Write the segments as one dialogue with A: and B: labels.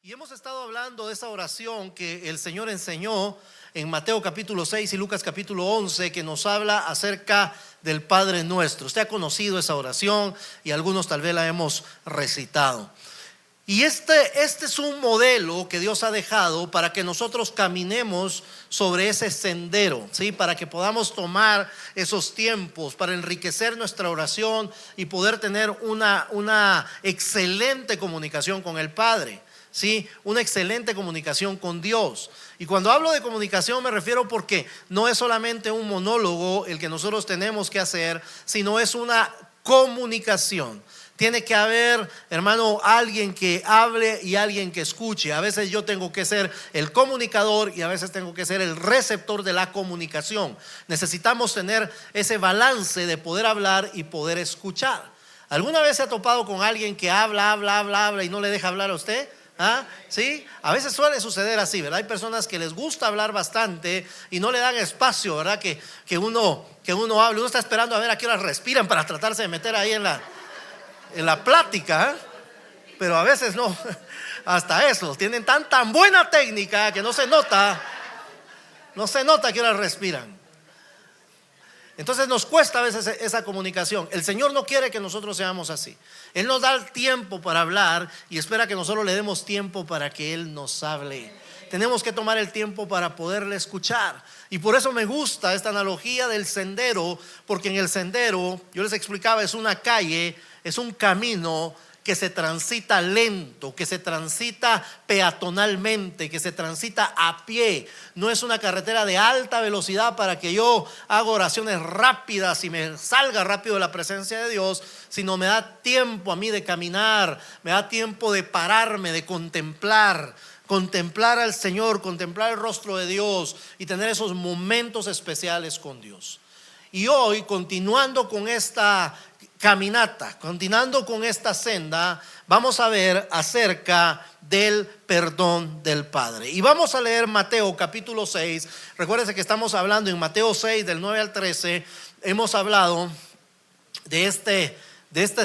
A: Y hemos estado hablando de esa oración que el Señor enseñó en Mateo capítulo 6 y Lucas capítulo 11, que nos habla acerca del Padre Nuestro. Usted ha conocido esa oración y algunos tal vez la hemos recitado. Y este es un modelo que Dios ha dejado para que nosotros caminemos sobre ese sendero, ¿sí? Para que podamos tomar esos tiempos para enriquecer nuestra oración y poder tener una excelente comunicación con el Padre, ¿sí? Una excelente comunicación con Dios. Y cuando hablo de comunicación me refiero porque no es solamente un monólogo el que nosotros tenemos que hacer, sino es una comunicación. Tiene que haber, hermano, alguien que hable y alguien que escuche. A veces yo tengo que ser el comunicador y a veces tengo que ser el receptor de la comunicación. Necesitamos tener ese balance de poder hablar y poder escuchar. ¿Alguna vez se ha topado con alguien que habla y no le deja hablar a usted? ¿Ah? ¿Sí? A veces suele suceder así, ¿verdad? Hay personas que les gusta hablar bastante y no le dan espacio, ¿verdad? Que uno hable. Uno está esperando a ver a qué hora respiran para tratarse de meter ahí en la plática, ¿eh? Pero a veces no, hasta eso, tienen tan buena técnica que no se nota que ahora respiran. Entonces nos cuesta a veces esa comunicación. El Señor no quiere que nosotros seamos así. Él nos da el tiempo para hablar y espera que nosotros le demos tiempo para que Él nos hable. Tenemos que tomar el tiempo para poderle escuchar. Y por eso me gusta esta analogía del sendero, porque en el sendero, yo les explicaba, es una calle, es un camino que se transita lento, que se transita peatonalmente, que se transita a pie. No es una carretera de alta velocidad para que yo haga oraciones rápidas y me salga rápido de la presencia de Dios, sino me da tiempo a mí de caminar, me da tiempo de pararme, de contemplar al Señor, contemplar el rostro de Dios y tener esos momentos especiales con Dios. Y hoy, continuando con esta caminata, continuando con esta senda, vamos a ver acerca del perdón del Padre. Y vamos a leer Mateo capítulo 6. Recuérdense que estamos hablando en Mateo 6 del 9 al 13. Hemos hablado de este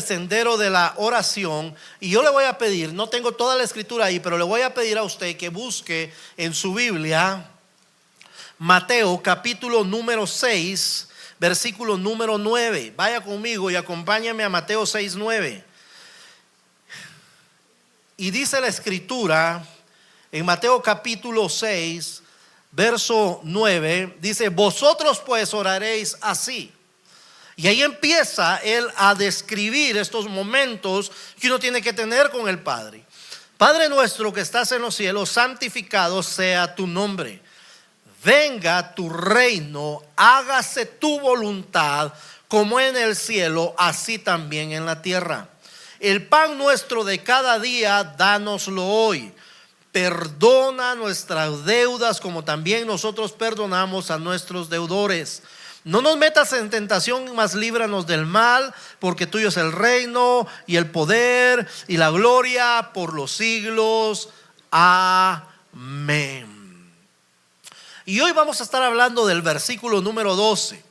A: sendero de la oración. Y yo le voy a pedir, no tengo toda la escritura ahí, pero le voy a pedir a usted que busque en su Biblia Mateo capítulo número 6, versículo número 9. Vaya conmigo y acompáñame a Mateo 6, 9. Y dice la escritura en Mateo capítulo 6, verso 9, dice: vosotros pues oraréis así. Y ahí empieza él a describir estos momentos que uno tiene que tener con el Padre. Padre nuestro que estás en los cielos, santificado sea tu nombre. Venga tu reino, hágase tu voluntad como en el cielo, así también en la tierra. El pan nuestro de cada día, dánoslo hoy. Perdona nuestras deudas como también nosotros perdonamos a nuestros deudores. No nos metas en tentación, mas líbranos del mal, porque tuyo es el reino y el poder y la gloria por los siglos. Amén. Y hoy vamos a estar hablando del versículo número 12.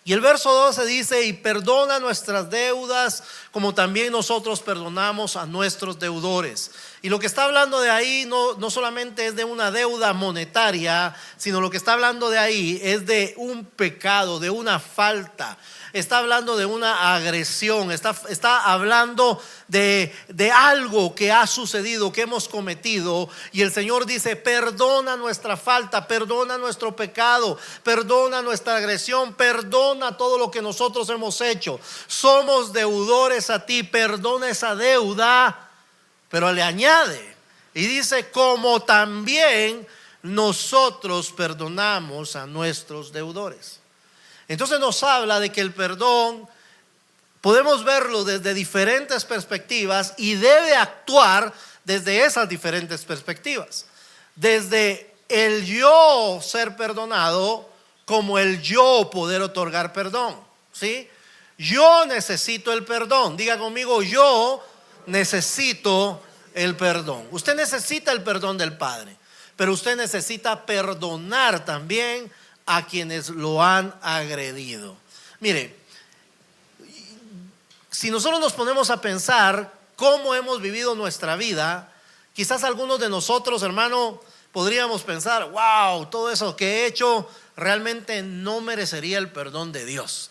A: Y el verso 12 dice: y perdona nuestras deudas como también nosotros perdonamos a nuestros deudores. Y lo que está hablando de ahí no solamente es de una deuda monetaria, sino lo que está hablando de ahí es de un pecado, de una falta. Está hablando de una agresión, está hablando de algo que ha sucedido, que hemos cometido. Y el Señor dice: perdona nuestra falta, perdona nuestro pecado, perdona nuestra agresión, perdona todo lo que nosotros hemos hecho. Somos deudores a ti, perdona esa deuda. Pero le añade y dice: como también nosotros perdonamos a nuestros deudores. Entonces nos habla de que el perdón podemos verlo desde diferentes perspectivas y debe actuar desde esas diferentes perspectivas. Desde el yo ser perdonado como el yo poder otorgar perdón, ¿sí? Yo necesito el perdón. Diga conmigo: yo necesito el perdón. Usted necesita el perdón del Padre, pero usted necesita perdonar también a quienes lo han agredido. Mire, si nosotros nos ponemos a pensar cómo hemos vivido nuestra vida, Quizás algunos de nosotros, hermano, podríamos pensar, wow, todo eso que he hecho realmente no merecería el perdón de Dios.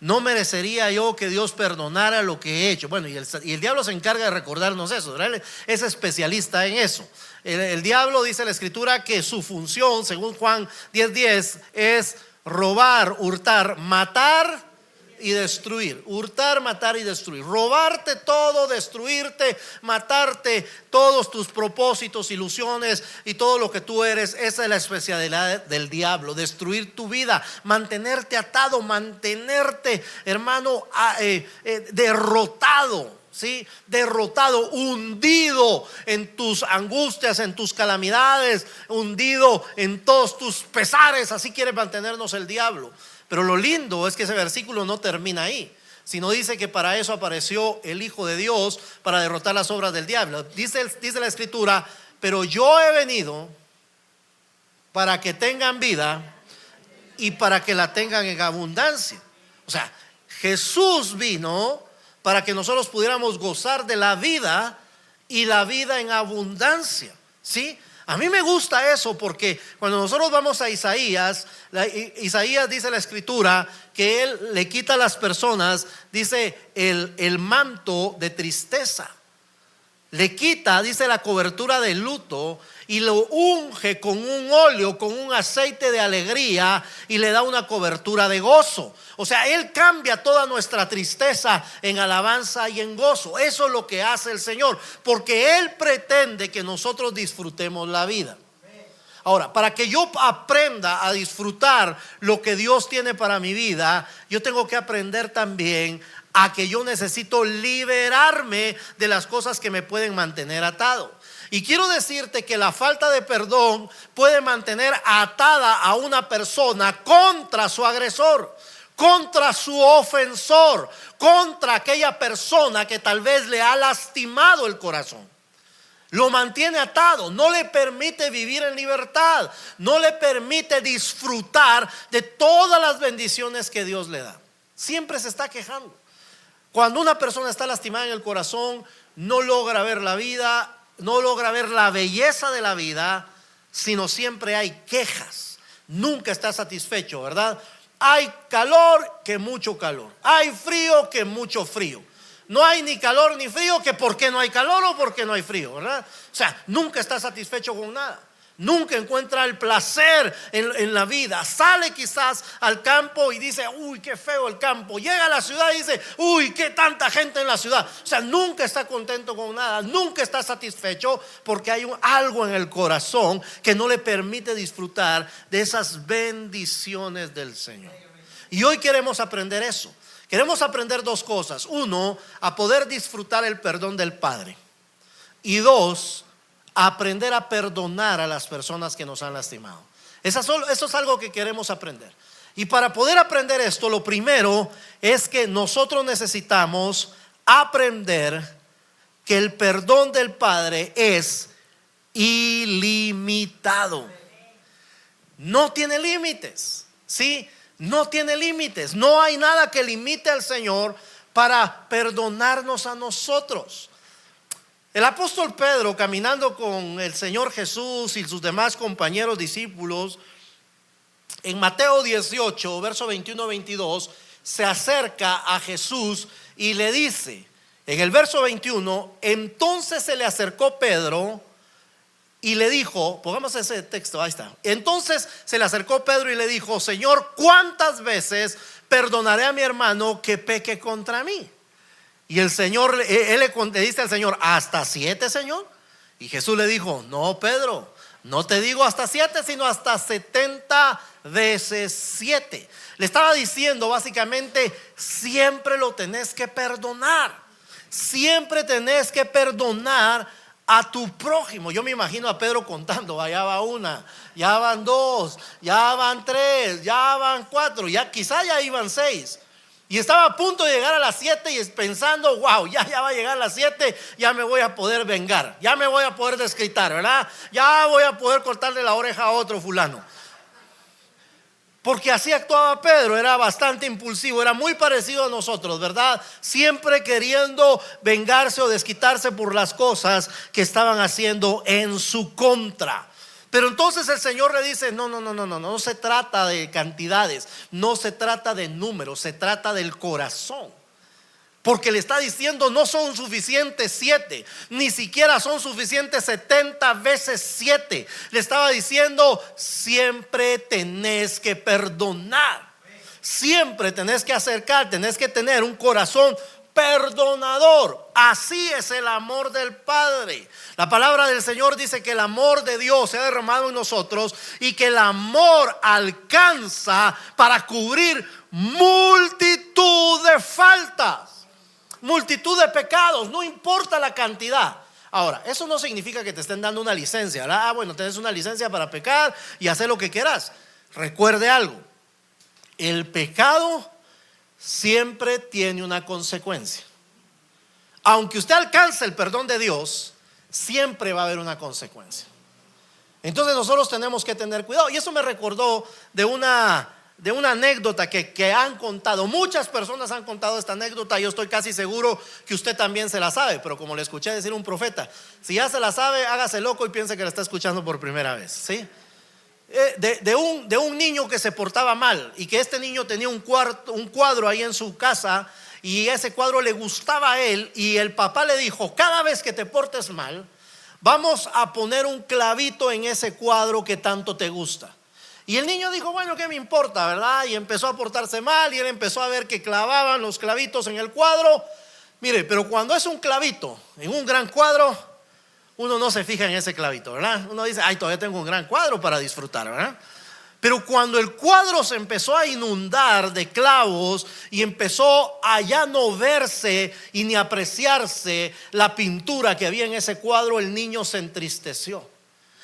A: No merecería yo que Dios perdonara lo que he hecho. Bueno, y el diablo se encarga de recordarnos eso, ¿verdad? Es especialista en eso. El diablo, dice la escritura, que su función, según Juan 10:10, es robar, hurtar, matar y destruir. Hurtar, matar y destruir. Robarte todo, destruirte, matarte todos tus propósitos, ilusiones y todo lo que tú eres. Esa es la especialidad del diablo: destruir tu vida, mantenerte atado, mantenerte, hermano, derrotado. ¿Sí? Derrotado, hundido en tus angustias, en tus calamidades, hundido en todos tus pesares. Así quiere mantenernos el diablo. Pero lo lindo es que ese versículo no termina ahí, sino dice que para eso apareció el Hijo de Dios, para derrotar las obras del diablo. Dice la escritura: pero yo he venido para que tengan vida y para que la tengan en abundancia. O sea, Jesús vino para que nosotros pudiéramos gozar de la vida y la vida en abundancia. ¿Sí? A mí me gusta eso, porque cuando nosotros vamos a Isaías, Isaías dice la escritura que él le quita a las personas, dice, el manto de tristeza. Le quita, dice, la cobertura de luto y lo unge con un óleo, con un aceite de alegría, y le da una cobertura de gozo. O sea, Él cambia toda nuestra tristeza en alabanza y en gozo. Eso es lo que hace el Señor, porque Él pretende que nosotros disfrutemos la vida. Ahora, para que yo aprenda a disfrutar lo que Dios tiene para mi vida, yo tengo que aprender también a que yo necesito liberarme de las cosas que me pueden mantener atado. Y quiero decirte que la falta de perdón puede mantener atada a una persona contra su agresor, contra su ofensor, contra aquella persona que tal vez le ha lastimado el corazón. Lo mantiene atado, no le permite vivir en libertad, no le permite disfrutar de todas las bendiciones que Dios le da. Siempre se está quejando. Cuando una persona está lastimada en el corazón, no logra ver la vida, no logra ver la belleza de la vida, sino siempre hay quejas. Nunca está satisfecho, ¿verdad? Hay calor, que mucho calor. Hay frío, que mucho frío. No hay ni calor ni frío, que por qué no hay calor o por qué no hay frío, ¿verdad? O sea, nunca está satisfecho con nada. Nunca encuentra el placer en la vida. Sale quizás al campo y dice, uy, qué feo el campo. Llega a la ciudad y dice, uy, qué tanta gente en la ciudad. O sea, nunca está contento con nada, nunca está satisfecho, porque hay algo en el corazón que no le permite disfrutar de esas bendiciones del Señor. Y hoy queremos aprender eso. Queremos aprender dos cosas: uno, a poder disfrutar el perdón del Padre, y dos, aprender a perdonar a las personas que nos han lastimado. Eso es algo que queremos aprender. Y para poder aprender esto, lo primero es que nosotros necesitamos aprender que el perdón del Padre es ilimitado. No tiene límites, ¿sí? No tiene límites. No hay nada que limite al Señor para perdonarnos a nosotros. El apóstol Pedro, caminando con el Señor Jesús y sus demás compañeros discípulos, en Mateo 18, verso 21-22, se acerca a Jesús y le dice, en el verso 21, entonces se le acercó Pedro y le dijo, pongamos ese texto, ahí está. Entonces se le acercó Pedro y le dijo, Señor, ¿cuántas veces perdonaré a mi hermano que peque contra mí? Y el Señor, él le dice al Señor, ¿hasta 7, Señor? Y Jesús le dijo, no, Pedro, no te digo hasta 7, sino hasta 70 veces 7. Le estaba diciendo básicamente, siempre lo tenés que perdonar. Siempre tenés que perdonar a tu prójimo. Yo me imagino a Pedro contando, ya va 1, ya van 2, ya van 3, ya van 4, ya quizá ya iban 6. Y estaba a punto de llegar a las 7 y pensando, wow, ya va a llegar a las 7, ya me voy a poder vengar, ya me voy a poder desquitar, ¿verdad? Ya voy a poder cortarle la oreja a otro fulano. Porque así actuaba Pedro, era bastante impulsivo, era muy parecido a nosotros, ¿verdad? Siempre queriendo vengarse o desquitarse por las cosas que estaban haciendo en su contra. Pero entonces el Señor le dice: no se trata de cantidades, no se trata de números, se trata del corazón. Porque le está diciendo: no son suficientes 7, ni siquiera son suficientes 70 veces 7. Le estaba diciendo: siempre tenés que perdonar, siempre tenés que acercar, tenés que tener un corazón perdonador. Así es el amor del Padre. La palabra del Señor dice que el amor de Dios se ha derramado en nosotros y que el amor alcanza para cubrir multitud de faltas, multitud de pecados, no importa la cantidad. Ahora, eso no significa que te estén dando una licencia, ¿verdad? Bueno, tenés una licencia para pecar y hacer lo que quieras. Recuerde algo: el pecado siempre tiene una consecuencia. Aunque usted alcance el perdón de Dios, siempre va a haber una consecuencia. Entonces nosotros tenemos que tener cuidado. Y eso me recordó de una anécdota que han contado. Muchas personas han contado esta anécdota. Yo estoy casi seguro que usted también se la sabe, pero como le escuché decir un profeta, si ya se la sabe, hágase loco y piense que la está escuchando por primera vez, ¿sí? De un niño que se portaba mal, y que este niño tenía un cuadro ahí en su casa, y ese cuadro le gustaba a él, y el papá le dijo: cada vez que te portes mal, vamos a poner un clavito en ese cuadro que tanto te gusta. Y el niño dijo: bueno, ¿qué me importa, verdad? Y empezó a portarse mal, y él empezó a ver que clavaban los clavitos en el cuadro. Mire, pero cuando es un clavito en un gran cuadro, uno no se fija en ese clavito, ¿verdad? Uno dice: ay, todavía tengo un gran cuadro para disfrutar, ¿verdad? Pero cuando el cuadro se empezó a inundar de clavos y empezó a ya no verse y ni apreciarse la pintura que había en ese cuadro, el niño se entristeció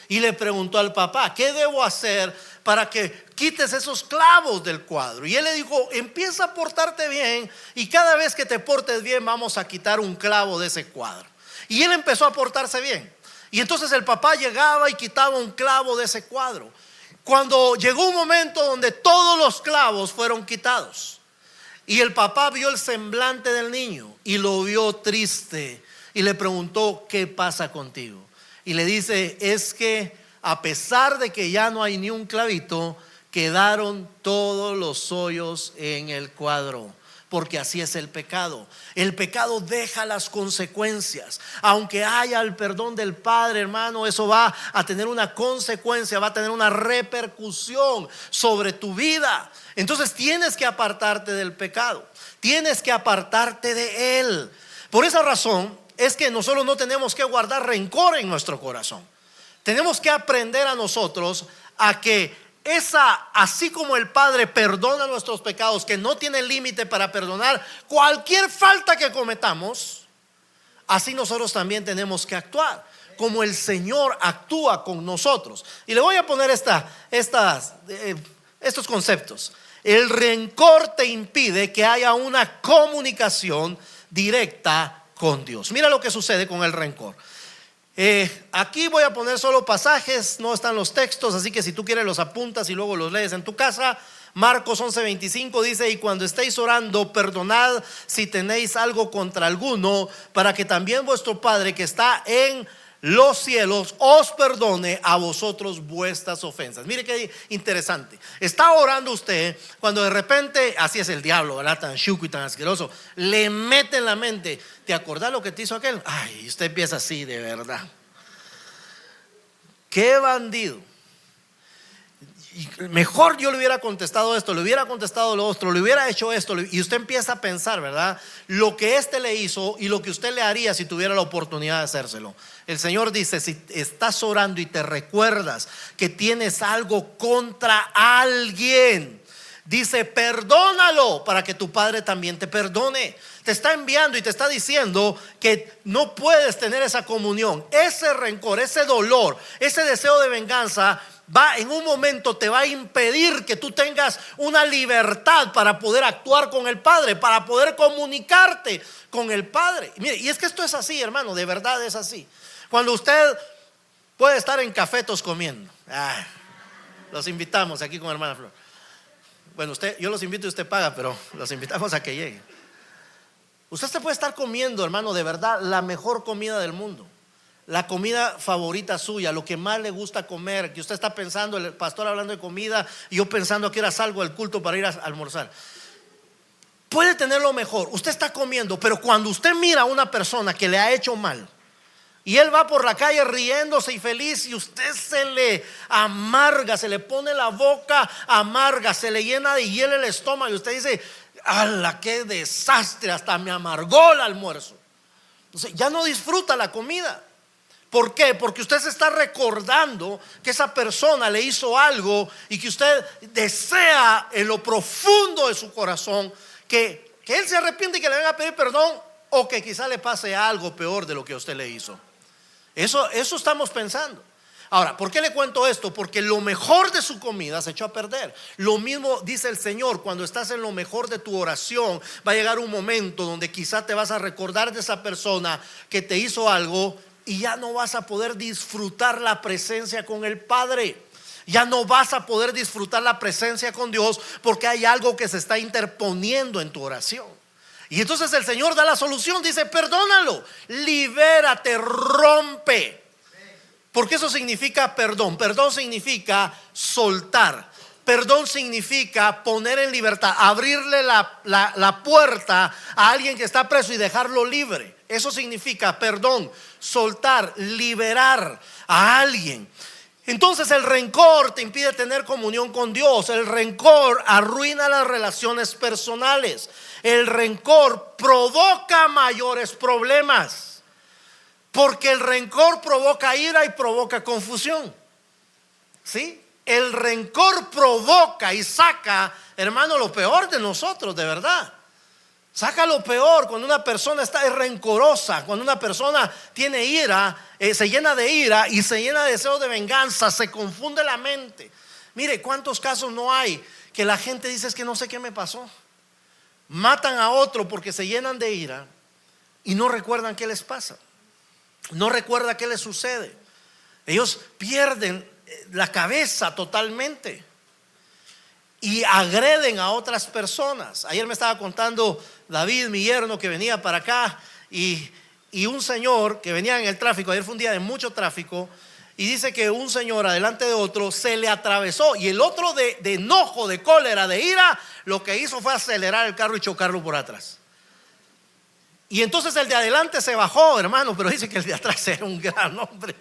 A: y le preguntó al papá: ¿qué debo hacer para que quites esos clavos del cuadro? Y él le dijo: empieza a portarte bien, y cada vez que te portes bien vamos a quitar un clavo de ese cuadro. Y él empezó a portarse bien, y entonces el papá llegaba y quitaba un clavo de ese cuadro. Cuando llegó un momento donde todos los clavos fueron quitados, y el papá vio el semblante del niño y lo vio triste, y le preguntó: ¿qué pasa contigo? Y le dice: es que a pesar de que ya no hay ni un clavito, quedaron todos los hoyos en el cuadro. Porque así es el pecado. El pecado deja las consecuencias. Aunque haya el perdón del Padre, hermano, eso va a tener una consecuencia, va a tener una repercusión sobre tu vida. Entonces tienes que apartarte del pecado, tienes que apartarte de él. Por esa razón es que nosotros no tenemos que guardar rencor en nuestro corazón. Tenemos que aprender a nosotros a que así como el Padre perdona nuestros pecados, que no tiene límite para perdonar cualquier falta que cometamos, así nosotros también tenemos que actuar como el Señor actúa con nosotros. Y le voy a poner estos conceptos. El rencor te impide que haya una comunicación directa con Dios. Mira lo que sucede con el rencor. Aquí voy a poner solo pasajes, no están los textos, así que si tú quieres los apuntas y luego los lees en tu casa. Marcos 11:25 dice: y cuando estéis orando, perdonad si tenéis algo contra alguno, para que también vuestro Padre que está en los cielos os perdone a vosotros vuestras ofensas. Mire qué interesante. Está orando usted cuando de repente, así es el diablo, ¿verdad? Tan chuco y tan asqueroso, le mete en la mente: ¿te acordás lo que te hizo aquel? Ay, y usted empieza así: de verdad, qué bandido. Y mejor yo le hubiera contestado esto, le hubiera contestado lo otro, le hubiera hecho esto. Y usted empieza a pensar, ¿verdad? Lo que este le hizo y lo que usted le haría si tuviera la oportunidad de hacérselo. El Señor dice: si estás orando y te recuerdas que tienes algo contra alguien, dice: perdónalo para que tu Padre también te perdone. Te está enviando y te está diciendo que no puedes tener esa comunión. Ese rencor, ese dolor, ese deseo de venganza en un momento te va a impedir que tú tengas una libertad para poder actuar con el Padre, para poder comunicarte con el Padre. Mire, y es que esto es así, hermano, de verdad es así. Cuando usted puede estar en cafetos comiendo, los invitamos aquí con hermana Flor. Bueno, yo los invito y usted paga, pero los invitamos a que lleguen. Usted se puede estar comiendo, hermano, de verdad, la mejor comida del mundo, la comida favorita suya, lo que más le gusta comer, que usted está pensando, el pastor hablando de comida y yo pensando que ahora salgo del culto para ir a almorzar. Puede tener lo mejor, usted está comiendo, pero cuando usted mira a una persona que le ha hecho mal y él va por la calle riéndose y feliz y usted se le amarga, se le pone la boca amarga, se le llena de hielo el estómago y usted dice: ¡ala, qué desastre! Hasta me amargó el almuerzo. Entonces ya no disfruta la comida. ¿Por qué? Porque usted se está recordando que esa persona le hizo algo y que usted desea en lo profundo de su corazón que él se arrepiente y que le venga a pedir perdón, o que quizá le pase algo peor de lo que usted le hizo. Eso estamos pensando. Ahora, ¿por qué le cuento esto? Porque lo mejor de su comida se echó a perder. Lo mismo dice el Señor: cuando estás en lo mejor de tu oración, va a llegar un momento donde quizá te vas a recordar de esa persona que te hizo algo y ya no vas a poder disfrutar la presencia con el Padre. Ya no vas a poder disfrutar la presencia con Dios porque hay algo que se está interponiendo en tu oración. Y entonces el Señor da la solución, dice: perdónalo, libérate, rompe. Porque eso significa perdón. Perdón significa soltar. Perdón significa poner en libertad, abrirle la puerta a alguien que está preso y dejarlo libre. Eso significa perdón, soltar, liberar a alguien. Entonces el rencor te impide tener comunión con Dios. El rencor arruina las relaciones personales. El rencor provoca mayores problemas. Porque el rencor provoca ira y provoca confusión. ¿Sí? El rencor provoca y saca, hermano, lo peor de nosotros, de verdad. Saca lo peor cuando una persona está rencorosa, cuando una persona tiene ira, se llena de ira y se llena de deseo de venganza, se confunde la mente. Mire, ¿cuántos casos no hay que la gente dice: es que no sé qué me pasó? Matan a otro porque se llenan de ira y no recuerdan qué les pasa. No recuerda qué les sucede. Ellos pierden la cabeza totalmente y agreden a otras personas. Ayer me estaba contando David, mi yerno, que venía para acá y un señor que venía en el tráfico. Ayer fue un día de mucho tráfico y dice que un señor adelante de otro se le atravesó y el otro de enojo, de cólera, de ira, lo que hizo fue acelerar el carro y chocarlo por atrás. Y entonces el de adelante se bajó, hermano, pero dice que el de atrás era un gran hombre.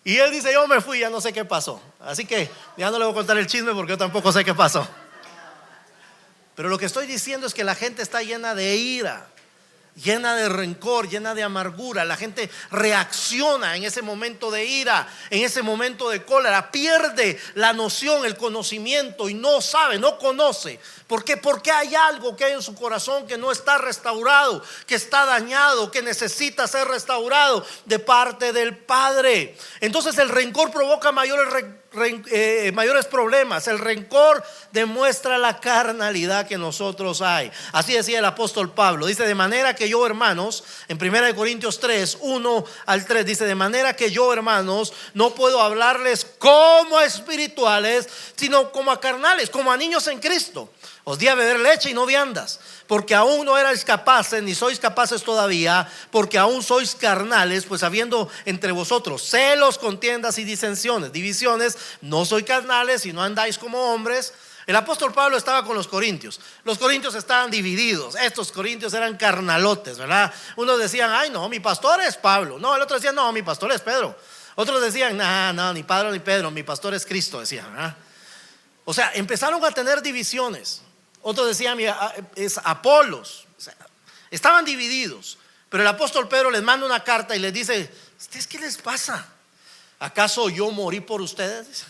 A: Y él dice: yo me fui, ya no sé qué pasó. Así que ya no le voy a contar el chisme porque yo tampoco sé qué pasó. Pero lo que estoy diciendo es que la gente está llena de ira, llena de rencor, llena de amargura. La gente reacciona en ese momento de ira, en ese momento de cólera, pierde la noción, el conocimiento y no sabe, no conoce. ¿Por qué? Porque hay algo que hay en su corazón que no está restaurado, que está dañado, que necesita ser restaurado de parte del Padre. Entonces el rencor provoca mayores problemas. El rencor demuestra la carnalidad que nosotros hay. Así decía el apóstol Pablo. Dice: de manera que yo, hermanos, en 1 Corintios 3, 1 al 3, dice: de manera que yo, hermanos, no puedo hablarles como a espirituales, sino como a carnales, como a niños en Cristo. Os di a beber leche y no viandas, porque aún no erais capaces, ni sois capaces todavía, porque aún sois carnales, pues habiendo entre vosotros celos, contiendas y divisiones, no sois carnales y no andáis como hombres. El apóstol Pablo estaba con los corintios. Los corintios estaban divididos. Estos corintios eran carnalotes, ¿verdad? Unos decían: ay, no, mi pastor es Pablo. No, el otro decía: no, mi pastor es Pedro. Otros decían: no, ni Pablo ni Pedro, mi pastor es Cristo, decían, ¿verdad? O sea, empezaron a tener divisiones. Otros decían: es Apolos. O sea, estaban divididos. Pero el apóstol Pedro les manda una carta y les dice: ¿ustedes qué les pasa? ¿Acaso yo morí por ustedes?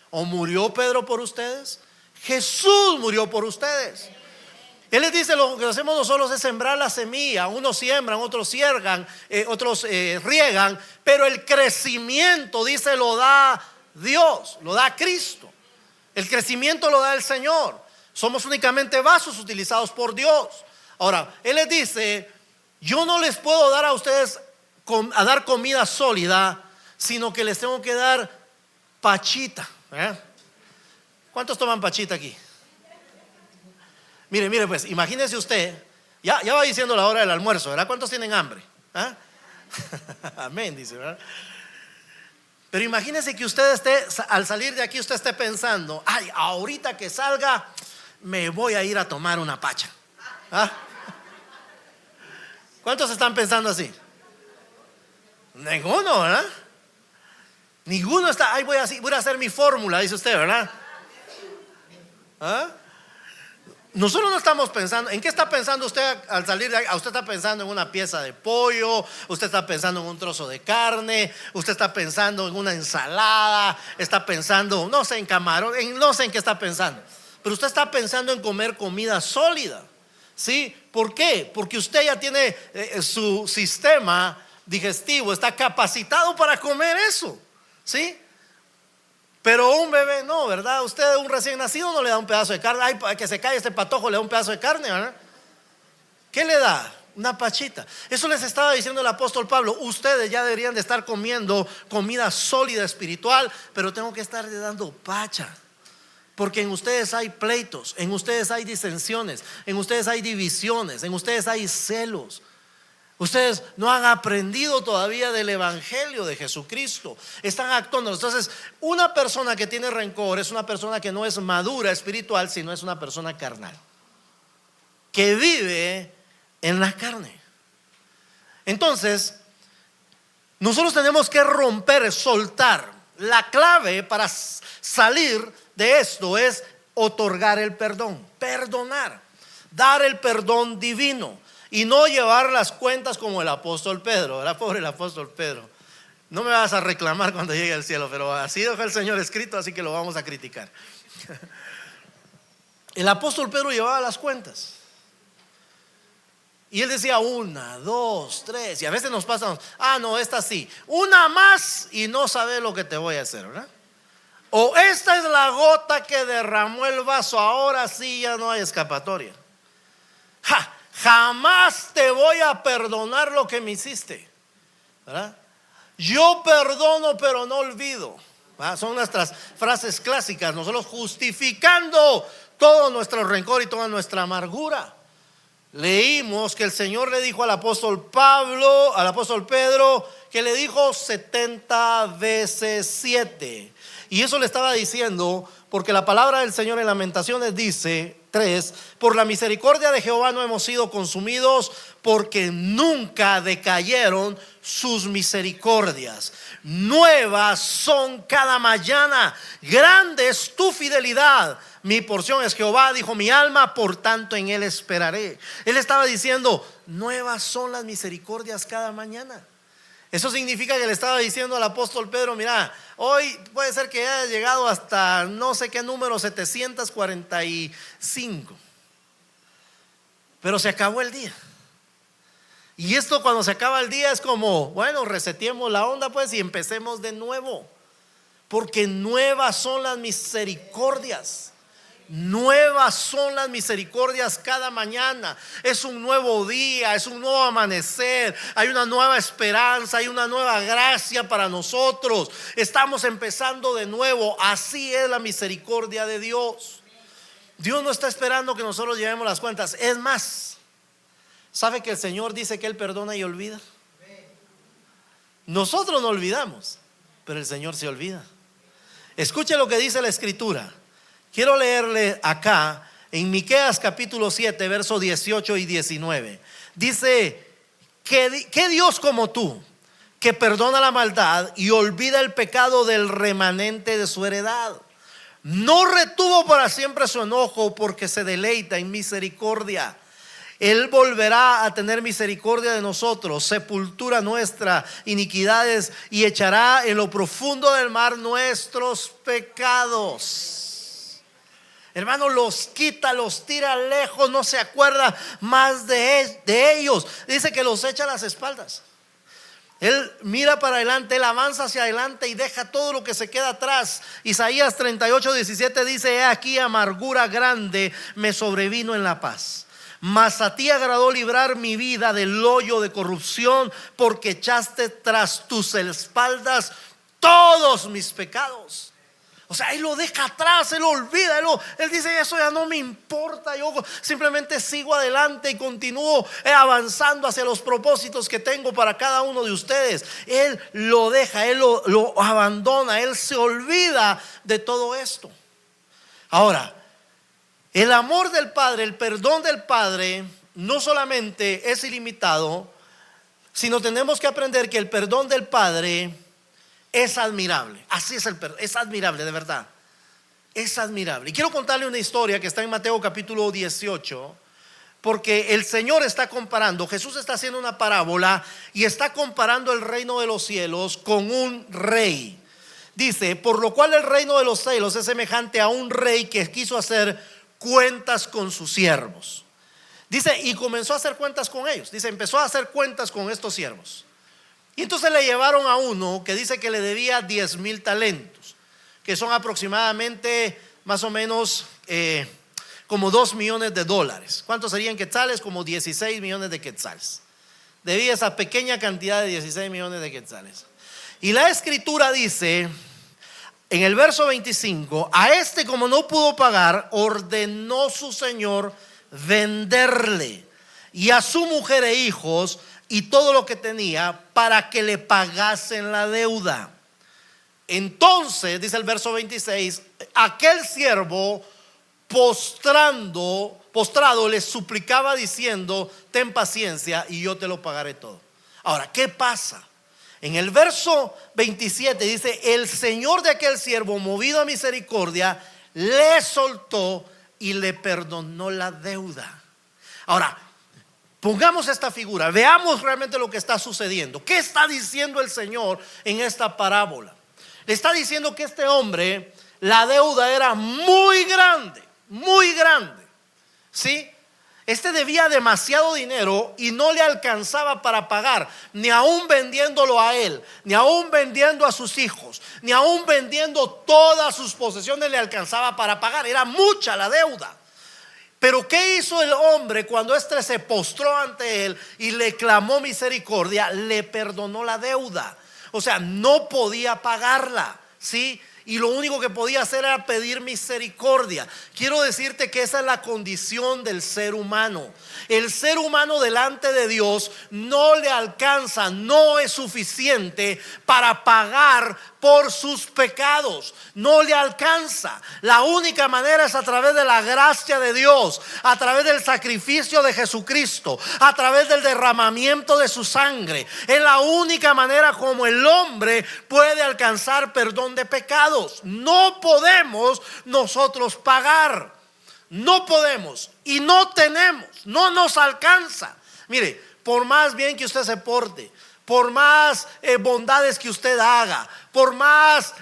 A: ¿O murió Pedro por ustedes? Jesús murió por ustedes. Él les dice: lo que hacemos nosotros es sembrar la semilla. Unos siembran, otros ciergan, otros riegan, pero el crecimiento, dice, lo da Dios, lo da Cristo. El crecimiento lo da el Señor. Somos únicamente vasos utilizados por Dios. Ahora, Él les dice: yo no les puedo dar a ustedes a dar comida sólida, sino que les tengo que dar pachita, ¿Cuántos toman pachita aquí? Mire, pues, imagínese usted, ya va diciendo la hora del almuerzo, ¿verdad? ¿Cuántos tienen hambre? ¿Ah? Amén, dice, ¿verdad? Pero imagínese que usted esté, al salir de aquí, usted esté pensando: ay, ahorita que salga, me voy a ir a tomar una pacha. ¿Ah? ¿Cuántos están pensando así? Ninguno, ¿verdad? Ninguno está: ay, voy a hacer mi fórmula, dice usted, ¿verdad? ¿Ah? Nosotros no estamos pensando. ¿En qué está pensando usted al salir de ahí? Usted está pensando en una pieza de pollo, usted está pensando en un trozo de carne, usted está pensando en una ensalada, está pensando, no sé, en camarón, no sé en qué está pensando, pero usted está pensando en comer comida sólida. ¿Sí? ¿Por qué? Porque usted ya tiene su sistema digestivo, está capacitado para comer eso. ¿Sí? Pero un bebé no, ¿verdad? Usted, un recién nacido, no le da un pedazo de carne. Ay, para que se calle este patojo, le da un pedazo de carne, ¿verdad? ¿Qué le da? Una pachita. Eso les estaba diciendo el apóstol Pablo: ustedes ya deberían de estar comiendo comida sólida espiritual, pero tengo que estar dando pacha. Porque en ustedes hay pleitos, en ustedes hay disensiones, en ustedes hay divisiones, en ustedes hay celos. Ustedes no han aprendido todavía del evangelio de Jesucristo. Están actuando. Entonces, una persona que tiene rencor es una persona que no es madura espiritual, sino es una persona carnal, que vive en la carne. Entonces, nosotros tenemos que romper, soltar. La clave para salir de esto es otorgar el perdón, perdonar, dar el perdón divino. Y no llevar las cuentas como el apóstol Pedro, ¿verdad? Pobre el apóstol Pedro. No me vas a reclamar cuando llegue al cielo, pero así dejó el Señor escrito, así que lo vamos a criticar. El apóstol Pedro llevaba las cuentas. Y él decía: 1, 2, 3. Y a veces nos pasa: ah, no, esta sí. Una más y no sabes lo que te voy a hacer, ¿verdad? O esta es la gota que derramó el vaso, ahora sí ya no hay escapatoria. ¡Ja! Jamás te voy a perdonar lo que me hiciste, ¿verdad? Yo perdono pero no olvido, ¿verdad? Son nuestras frases clásicas, nosotros justificando todo nuestro rencor y toda nuestra amargura. Leímos que el Señor le dijo al apóstol Pedro, que le dijo 70 veces 7. Y eso le estaba diciendo porque la palabra del Señor en Lamentaciones dice 3: por la misericordia de Jehová no hemos sido consumidos, porque nunca decayeron sus misericordias. Nuevas son cada mañana, grande es tu fidelidad. Mi porción es Jehová, dijo mi alma, por tanto en él esperaré. Él estaba diciendo: nuevas son las misericordias cada mañana. Eso significa que le estaba diciendo al apóstol Pedro: mira, hoy puede ser que haya llegado hasta no sé qué número, 745, pero se acabó el día. Y esto, cuando se acaba el día, es como: bueno, reseteemos la onda pues y empecemos de nuevo, porque nuevas son las misericordias. Nuevas son las misericordias cada mañana. Es un nuevo día, es un nuevo amanecer. Hay una nueva esperanza, hay una nueva gracia para nosotros. Estamos empezando de nuevo. Así es la misericordia de Dios. Dios no está esperando que nosotros llevemos las cuentas. Es más, ¿sabe que el Señor dice que Él perdona y olvida? Nosotros no olvidamos, pero el Señor se olvida. Escuche lo que dice la Escritura. Quiero leerle acá en Miqueas capítulo 7, versos 18 y 19. Dice: ¿qué Dios como tú, que perdona la maldad y olvida el pecado del remanente de su heredad? No retuvo para siempre su enojo, porque se deleita en misericordia. Él volverá a tener misericordia de nosotros, sepultura nuestra iniquidades, y echará en lo profundo del mar nuestros pecados. Hermano, los quita, los tira lejos, no se acuerda más de ellos. Dice que los echa a las espaldas. Él mira para adelante, Él avanza hacia adelante y deja todo lo que se queda atrás. Isaías 38:17 dice: he aquí amargura grande me sobrevino en la paz, mas a ti agradó librar mi vida del hoyo de corrupción, porque echaste tras tus espaldas todos mis pecados. O sea, él lo deja atrás, él lo olvida, él dice: eso ya no me importa, yo simplemente sigo adelante y continúo avanzando hacia los propósitos que tengo para cada uno de ustedes. Él lo deja, él lo abandona, él se olvida de todo esto. Ahora, el amor del Padre, el perdón del Padre no solamente es ilimitado, sino tenemos que aprender que el perdón del Padre es admirable. Así es el perdón, es admirable, de verdad. Es admirable. Y quiero contarle una historia que está en Mateo capítulo 18, porque el Señor está comparando, Jesús está haciendo una parábola y está comparando el reino de los cielos con un rey. Dice: por lo cual el reino de los cielos es semejante a un rey que quiso hacer cuentas con sus siervos. Dice, y comenzó a hacer cuentas con ellos. Dice, empezó a hacer cuentas con estos siervos. Y entonces le llevaron a uno que dice que le debía 10,000 talentos, que son aproximadamente más o menos como 2 millones de dólares. ¿Cuántos serían quetzales? Como 16 millones de quetzales. Debía esa pequeña cantidad de 16 millones de quetzales. Y la escritura dice en el verso 25: a este, como no pudo pagar, ordenó su señor venderle, y a su mujer e hijos y todo lo que tenía, para que le pagasen la deuda. Entonces, dice el verso 26, aquel siervo postrado le suplicaba diciendo: ten paciencia y yo te lo pagaré todo. Ahora, ¿qué pasa? En el verso 27 dice: el señor de aquel siervo, movido a misericordia, le soltó y le perdonó la deuda. Ahora, pongamos esta figura, veamos realmente lo que está sucediendo. ¿Qué está diciendo el Señor en esta parábola? Le está diciendo que este hombre, la deuda era muy grande, ¿sí? Este debía demasiado dinero y no le alcanzaba para pagar, ni aún vendiéndolo a él, ni aún vendiendo a sus hijos, ni aún vendiendo todas sus posesiones le alcanzaba para pagar. Era mucha la deuda. Pero ¿qué hizo el hombre cuando éste se postró ante él y le clamó misericordia? Le perdonó la deuda. O sea, no podía pagarla, ¿sí? Y lo único que podía hacer era pedir misericordia. Quiero decirte que esa es la condición del ser humano. El ser humano delante de Dios no le alcanza, no es suficiente para pagar por sus pecados. No le alcanza. La única manera es a través de la gracia de Dios, a través del sacrificio de Jesucristo, a través del derramamiento de su sangre. Es la única manera como el hombre puede alcanzar perdón de pecados. No podemos nosotros pagar. No podemos y no tenemos, no nos alcanza. Mire, por más bien que usted se porte, por más bondades que usted haga, por más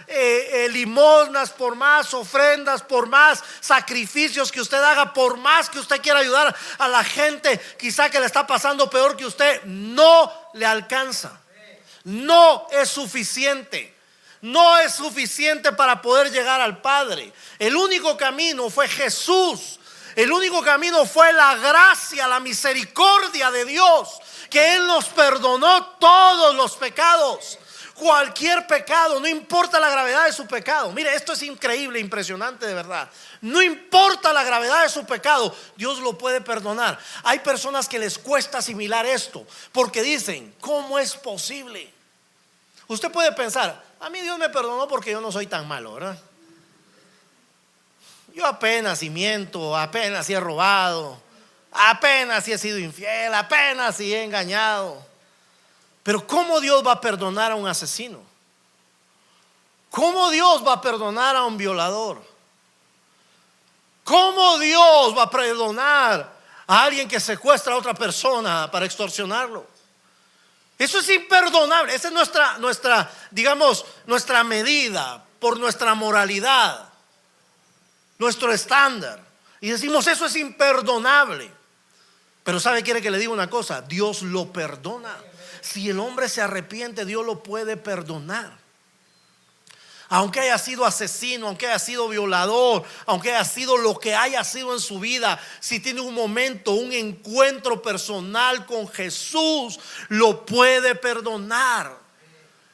A: limosnas, por más ofrendas, por más sacrificios que usted haga, por más que usted quiera ayudar a la gente quizá que le está pasando peor que usted, no le alcanza. No es suficiente. No es suficiente para poder llegar al Padre. El único camino fue Jesús. El único camino fue la gracia, la misericordia de Dios, que Él nos perdonó todos los pecados. Cualquier pecado, no importa la gravedad de su pecado. Mire, esto es increíble, impresionante, de verdad. No importa la gravedad de su pecado, Dios lo puede perdonar. Hay personas que les cuesta asimilar esto, porque dicen: ¿cómo es posible? Usted puede pensar: a mí Dios me perdonó porque yo no soy tan malo, ¿verdad? Yo apenas si miento, apenas si he robado, apenas si he sido infiel, apenas si he engañado. Pero ¿cómo Dios va a perdonar a un asesino? ¿Cómo Dios va a perdonar a un violador? ¿Cómo Dios va a perdonar a alguien que secuestra a otra persona para extorsionarlo? Eso es imperdonable. Esa es nuestra medida por nuestra moralidad, nuestro estándar. Y decimos: eso es imperdonable. Pero quiere que le diga una cosa: Dios lo perdona. Si el hombre se arrepiente, Dios lo puede perdonar. Aunque haya sido asesino, aunque haya sido violador, aunque haya sido lo que haya sido en su vida, si tiene un momento, un encuentro personal con Jesús, lo puede perdonar.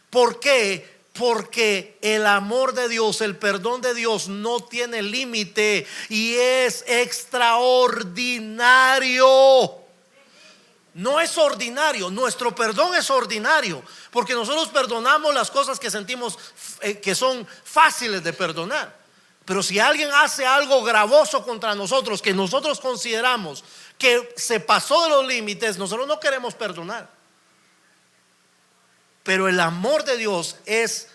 A: ¿Por qué? Porque el amor de Dios, el perdón de Dios no tiene límite y es extraordinario. No es ordinario, nuestro perdón es ordinario, porque nosotros perdonamos las cosas que sentimos que son fáciles de perdonar. Pero si alguien hace algo gravoso contra nosotros, que nosotros consideramos que se pasó de los límites, nosotros no queremos perdonar. Pero el amor de Dios es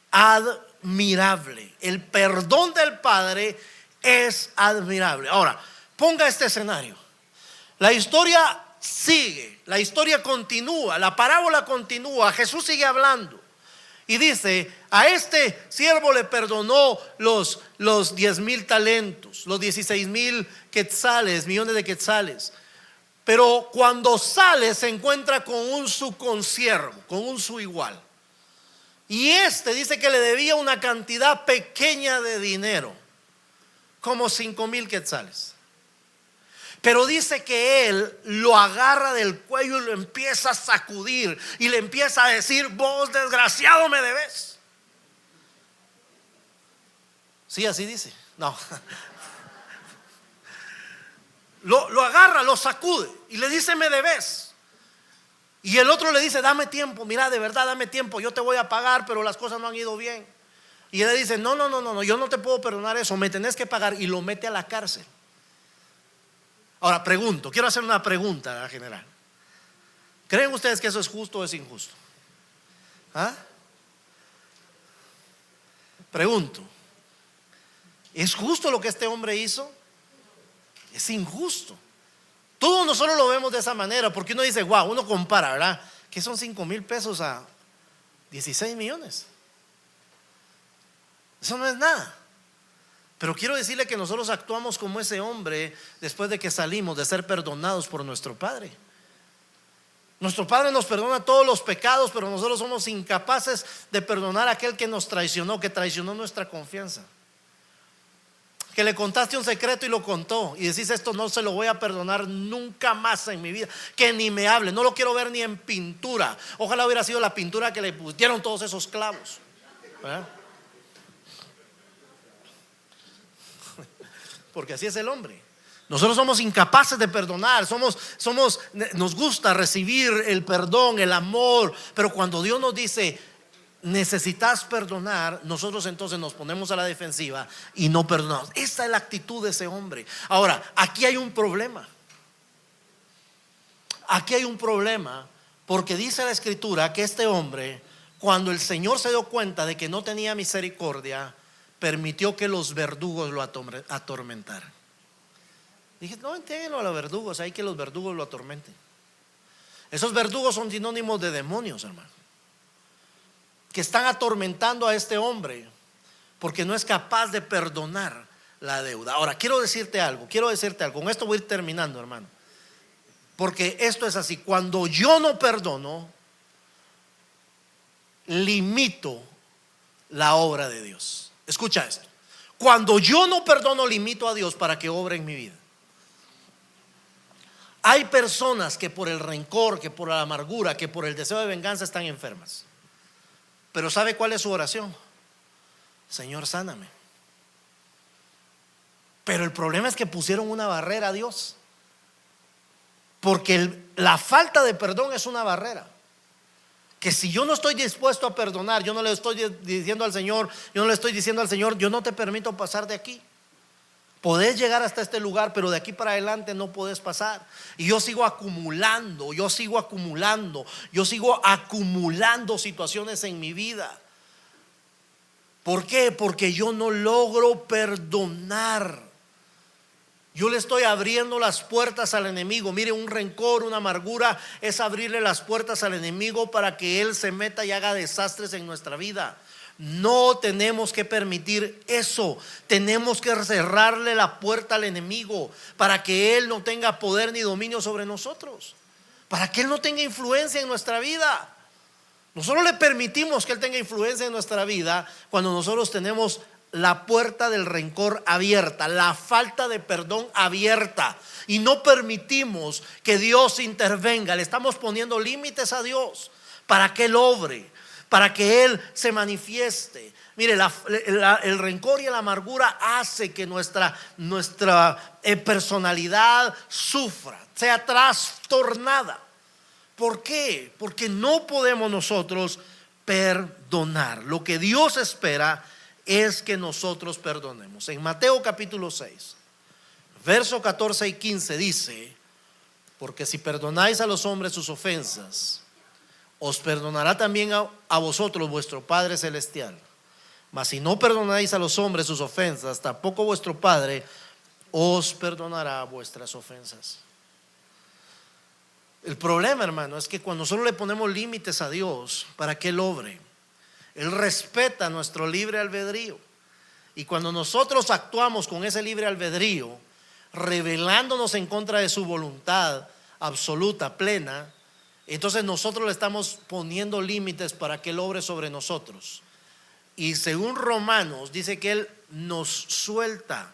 A: admirable. El perdón del Padre es admirable. Ahora, ponga este escenario. La historia sigue, la historia continúa, la parábola continúa, Jesús sigue hablando y dice: a este siervo le perdonó los 10,000 talentos, los 16,000 quetzales, millones de quetzales. Pero cuando sale se encuentra con un su consiervo, con un su igual, y este dice que le debía una cantidad pequeña de dinero, como 5,000 quetzales. Pero dice que él lo agarra del cuello y lo empieza a sacudir y le empieza a decir: vos desgraciado me debes. Sí, así dice. No. Lo agarra, lo sacude y le dice: me debes. Y el otro le dice: dame tiempo, mira, de verdad dame tiempo, yo te voy a pagar, pero las cosas no han ido bien. Y él le dice: no, yo no te puedo perdonar eso, me tenés que pagar. Y lo mete a la cárcel. Ahora pregunto, quiero hacer una pregunta general. ¿Creen ustedes que eso es justo o es injusto? ¿Ah? Pregunto, ¿es justo lo que este hombre hizo? Es injusto. Todos nosotros lo vemos de esa manera, porque uno dice: wow, uno compara, ¿verdad? Que son 5,000 pesos a 16 millones. Eso no es nada. Pero quiero decirle que nosotros actuamos como ese hombre después de que salimos de ser perdonados por nuestro Padre. Nuestro Padre nos perdona todos los pecados, pero nosotros somos incapaces de perdonar a aquel que nos traicionó, que traicionó nuestra confianza. Que le contaste un secreto y lo contó y decís: esto no se lo voy a perdonar nunca más en mi vida, que ni me hable, no lo quiero ver ni en pintura. Ojalá hubiera sido la pintura que le pusieron todos esos clavos, ¿verdad? Porque así es el hombre. Nosotros somos incapaces de perdonar, nos gusta recibir el perdón, el amor, pero cuando Dios nos dice: necesitas perdonar, nosotros entonces nos ponemos a la defensiva y no perdonamos. Esta es la actitud de ese hombre. Ahora, aquí hay un problema. Aquí hay un problema, porque dice la Escritura que este hombre, cuando el Señor se dio cuenta de que no tenía misericordia, permitió que los verdugos lo atormentaran. Dije: no entiendo a los verdugos, hay que los verdugos lo atormenten. Esos verdugos son sinónimos de demonios, hermano, que están atormentando a este hombre porque no es capaz de perdonar la deuda. Ahora, quiero decirte algo, con esto voy a ir terminando, hermano, porque esto es así. Cuando yo no perdono, limito la obra de Dios. Escucha esto: cuando yo no perdono, limito a Dios para que obre en mi vida. Hay personas que por el rencor, que por la amargura, que por el deseo de venganza están enfermas. Pero ¿sabe cuál es su oración? Señor, sáname. Pero el problema es que pusieron una barrera a Dios, porque la falta de perdón es una barrera. Que si yo no estoy dispuesto a perdonar, yo no le estoy diciendo al Señor, yo no te permito pasar de aquí. Podés llegar hasta este lugar, pero de aquí para adelante no podés pasar. Y yo sigo acumulando situaciones en mi vida. ¿Por qué? Porque yo no logro perdonar. Yo le estoy abriendo las puertas al enemigo. Mire, un rencor, una amargura es abrirle las puertas al enemigo para que él se meta y haga desastres en nuestra vida. No tenemos que permitir eso. Tenemos que cerrarle la puerta al enemigo para que él no tenga poder ni dominio sobre nosotros, para que él no tenga influencia en nuestra vida. Nosotros le permitimos que él tenga influencia en nuestra vida cuando nosotros tenemos la puerta del rencor abierta, la falta de perdón abierta, y no permitimos que Dios intervenga. Le estamos poniendo límites a Dios para que él obre. para que Él se manifieste. Mire, el rencor y la amargura hace que nuestra personalidad sufra, sea trastornada. ¿Por qué? Porque no podemos nosotros perdonar. Lo que Dios espera es que nosotros perdonemos. En Mateo capítulo 6, verso 14 y 15 dice: porque si perdonáis a los hombres sus ofensas, os perdonará también a vosotros vuestro Padre Celestial. Mas si no perdonáis a los hombres sus ofensas, tampoco vuestro Padre os perdonará vuestras ofensas. El problema, hermano, es que cuando solo le ponemos límites a Dios para que Él obre, Él respeta nuestro libre albedrío. Y cuando nosotros actuamos con ese libre albedrío, rebelándonos en contra de su voluntad absoluta, plena, entonces nosotros le estamos poniendo límites para que Él obre sobre nosotros. Y según Romanos dice que Él nos suelta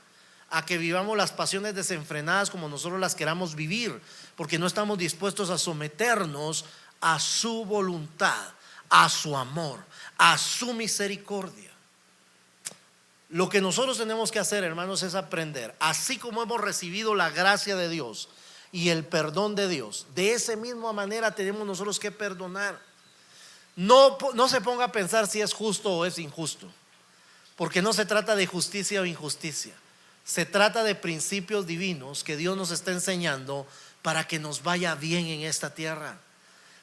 A: a que vivamos las pasiones desenfrenadas como nosotros las queramos vivir, porque no estamos dispuestos a someternos a su voluntad, a su amor, a su misericordia. Lo que nosotros tenemos que hacer, hermanos, es aprender, así como hemos recibido la gracia de Dios y el perdón de Dios, de esa misma manera tenemos nosotros que perdonar. No se ponga a pensar si es justo o es injusto, porque no se trata de justicia o injusticia. Se trata de principios divinos que Dios nos está enseñando para que nos vaya bien en esta tierra.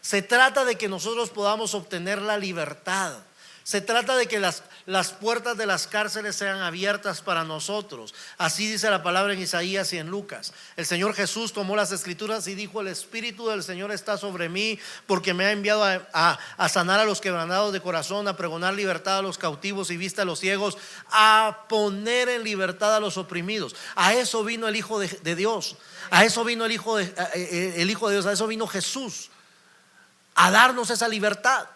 A: Se trata de que nosotros podamos obtener la libertad. Se trata de que las puertas de las cárceles sean abiertas para nosotros. Así dice la palabra en Isaías y en Lucas. El Señor Jesús tomó las escrituras y dijo: el Espíritu del Señor está sobre mí, porque me ha enviado a sanar a los quebrantados de corazón, a pregonar libertad a los cautivos y vista a los ciegos, a poner en libertad a los oprimidos. A eso vino el Hijo de Dios. A eso vino el Hijo de Dios. A eso vino Jesús, a darnos esa libertad.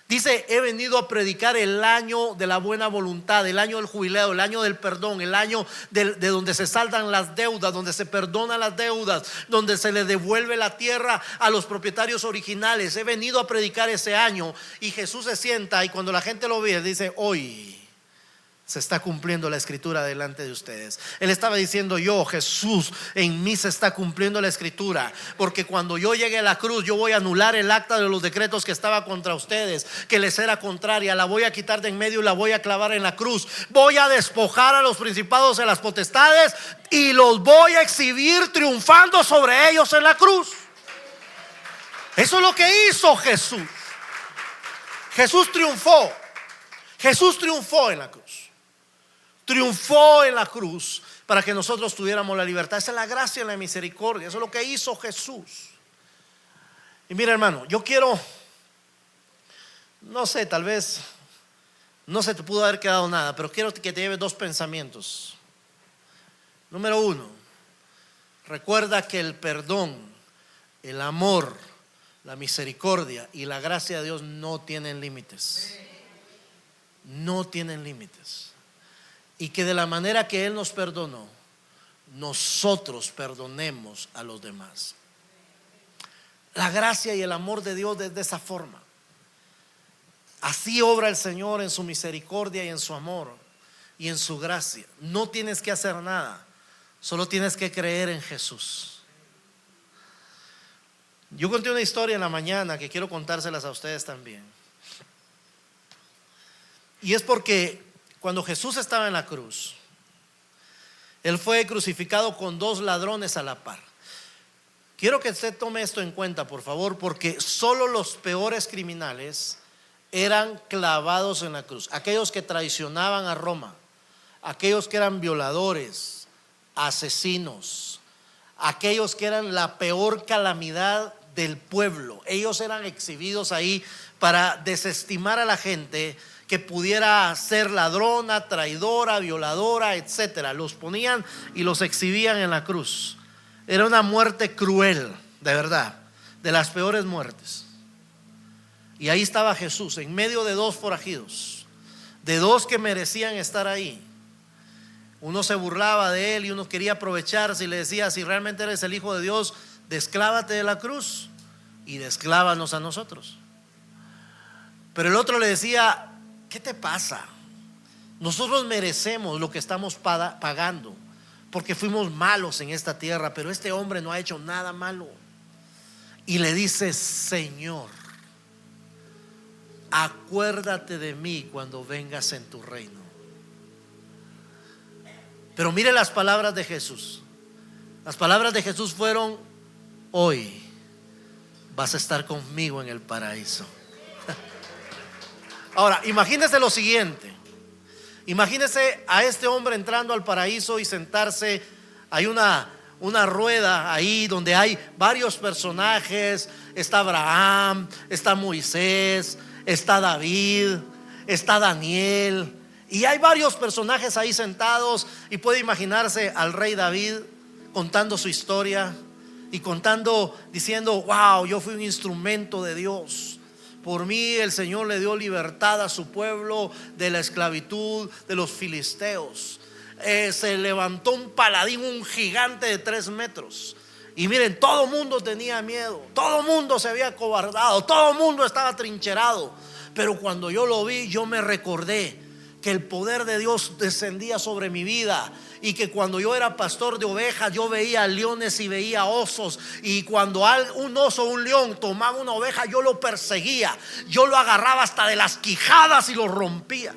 A: Dice: he venido a predicar el año de la buena voluntad, el año del jubileo, el año del perdón, el año de donde se saldan las deudas, donde se perdonan las deudas, donde se le devuelve la tierra a los propietarios originales. He venido a predicar ese año. Y Jesús se sienta y cuando la gente lo ve, dice: hoy se está cumpliendo la escritura delante de ustedes. Él estaba diciendo: yo, Jesús, en mí se está cumpliendo la escritura, porque cuando yo llegue a la cruz, yo voy a anular el acta de los decretos que estaba contra ustedes, que les era contraria. La voy a quitar de en medio y la voy a clavar en la cruz. Voy a despojar a los principados y a las potestades y los voy a exhibir triunfando sobre ellos en la cruz. Eso es lo que hizo Jesús. Jesús triunfó. Jesús triunfó en la cruz. Triunfó en la cruz para que nosotros tuviéramos la libertad. Esa es la gracia y la misericordia. Eso es lo que hizo Jesús. Y mira, hermano, yo quiero, no sé, tal vez no se te pudo haber quedado nada, pero quiero que te lleves dos pensamientos. Número uno, recuerda que el perdón, el amor, la misericordia y la gracia de Dios no tienen límites. No tienen límites. Y que de la manera que Él nos perdonó, nosotros perdonemos a los demás. La gracia y el amor de Dios es de esa forma. Así obra el Señor en su misericordia y en su amor y en su gracia. No tienes que hacer nada, solo tienes que creer en Jesús. Yo conté una historia en la mañana que quiero contárselas a ustedes también. Y es porque cuando Jesús estaba en la cruz, Él fue crucificado con dos ladrones a la par. Quiero que usted tome esto en cuenta, por favor, porque solo los peores criminales eran clavados en la cruz. Aquellos que traicionaban a Roma, aquellos que eran violadores, asesinos, aquellos que eran la peor calamidad del pueblo, ellos eran exhibidos ahí para desestimar a la gente que pudiera ser ladrona, traidora, violadora, etcétera. Los ponían y los exhibían en la cruz. Era una muerte cruel, de verdad, de las peores muertes. Y ahí estaba Jesús en medio de dos forajidos, de dos que merecían estar ahí. Uno se burlaba de Él y uno quería aprovecharse y le decía: si realmente eres el Hijo de Dios, desclávate de la cruz y desclávanos a nosotros. Pero el otro le decía: ¿qué te pasa? Nosotros merecemos lo que estamos pagando, porque fuimos malos en esta tierra, pero este hombre no ha hecho nada malo. Y le dice: Señor, acuérdate de mí cuando vengas en tu reino. Pero mire las palabras de Jesús. Las palabras de Jesús fueron: hoy vas a estar conmigo en el paraíso. Ahora, imagínese lo siguiente. Imagínese a este hombre entrando al paraíso y sentarse. Hay una rueda ahí donde hay varios personajes. Está Abraham, está Moisés, está David, está Daniel, y hay varios personajes ahí sentados. Y puede imaginarse al rey David contando su historia y contando, diciendo: wow, yo fui un instrumento de Dios. Por mí el Señor le dio libertad a su pueblo de la esclavitud de los filisteos. Se levantó un paladín, un gigante de 3 metros. Y miren, todo el mundo tenía miedo, todo el mundo se había acobardado, todo el mundo estaba trincherado. Pero cuando yo lo vi, yo me recordé que el poder de Dios descendía sobre mi vida, y que cuando yo era pastor de ovejas, yo veía leones y veía osos, y cuando un oso o un león tomaba una oveja, yo lo perseguía, yo lo agarraba hasta de las quijadas y lo rompía.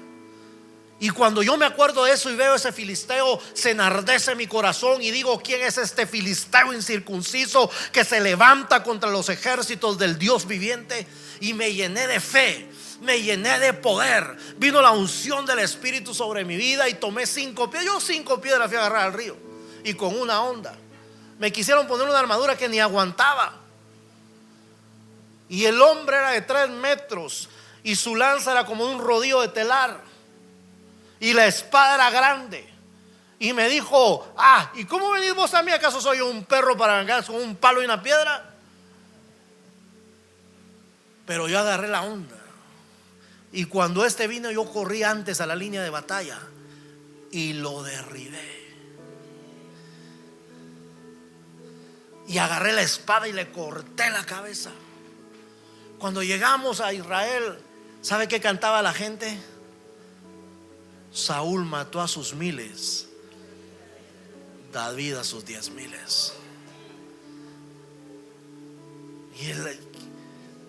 A: Y cuando yo me acuerdo de eso y veo ese filisteo, se enardece mi corazón y digo: ¿quién es este filisteo incircunciso que se levanta contra los ejércitos del Dios viviente? Y me llené de fe, me llené de poder. Vino la unción del Espíritu sobre mi vida y tomé 5 piedras. Yo 5 piedras fui a agarrar al río, y con una onda. Me quisieron poner una armadura que ni aguantaba. Y el hombre era de 3 metros y su lanza era como un rodillo de telar, y la espada era grande. Y me dijo: ¿y cómo venís vos a mí? ¿Acaso soy un perro para vengar con un palo y una piedra? Pero yo agarré la onda. Y cuando este vino, yo corrí antes a la línea de batalla y lo derribé. Y agarré la espada y le corté la cabeza. Cuando llegamos a Israel, ¿sabe qué cantaba la gente? Saúl mató a sus 1000, David a sus 10,000.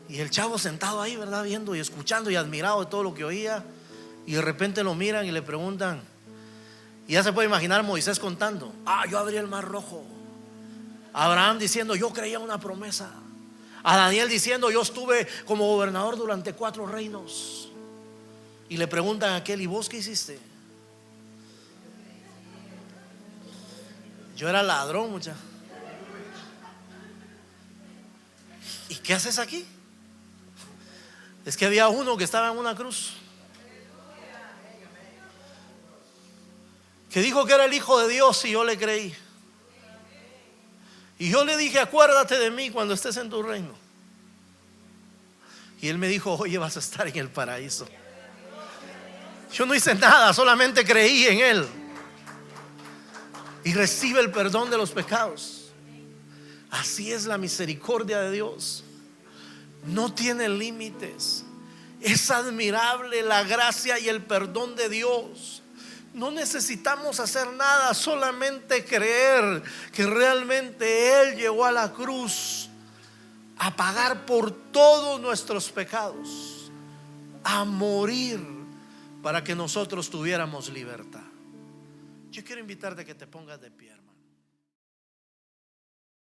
A: Y el chavo sentado ahí, ¿verdad? Viendo y escuchando y admirado de todo lo que oía. Y de repente lo miran y le preguntan, y ya se puede imaginar Moisés contando: yo abrí el mar rojo. Abraham diciendo: yo creía una promesa. A Daniel diciendo: yo estuve como gobernador durante 4 reinos. Y le preguntan a aquel: ¿y vos qué hiciste? Yo era ladrón, muchacho. ¿Y qué haces aquí? Es que había uno que estaba en una cruz, que dijo que era el Hijo de Dios, y yo le creí. Y yo le dije: acuérdate de mí cuando estés en tu reino. Y él me dijo: oye, vas a estar en el paraíso. Yo no hice nada, solamente creí en él. Y recibe el perdón de los pecados. Así es la misericordia de Dios. No tiene límites. Es admirable la gracia y el perdón de Dios. No necesitamos hacer nada, solamente creer que realmente Él llegó a la cruz a pagar por todos nuestros pecados, a morir para que nosotros tuviéramos libertad. Yo quiero invitarte a que te pongas de pie, hermano.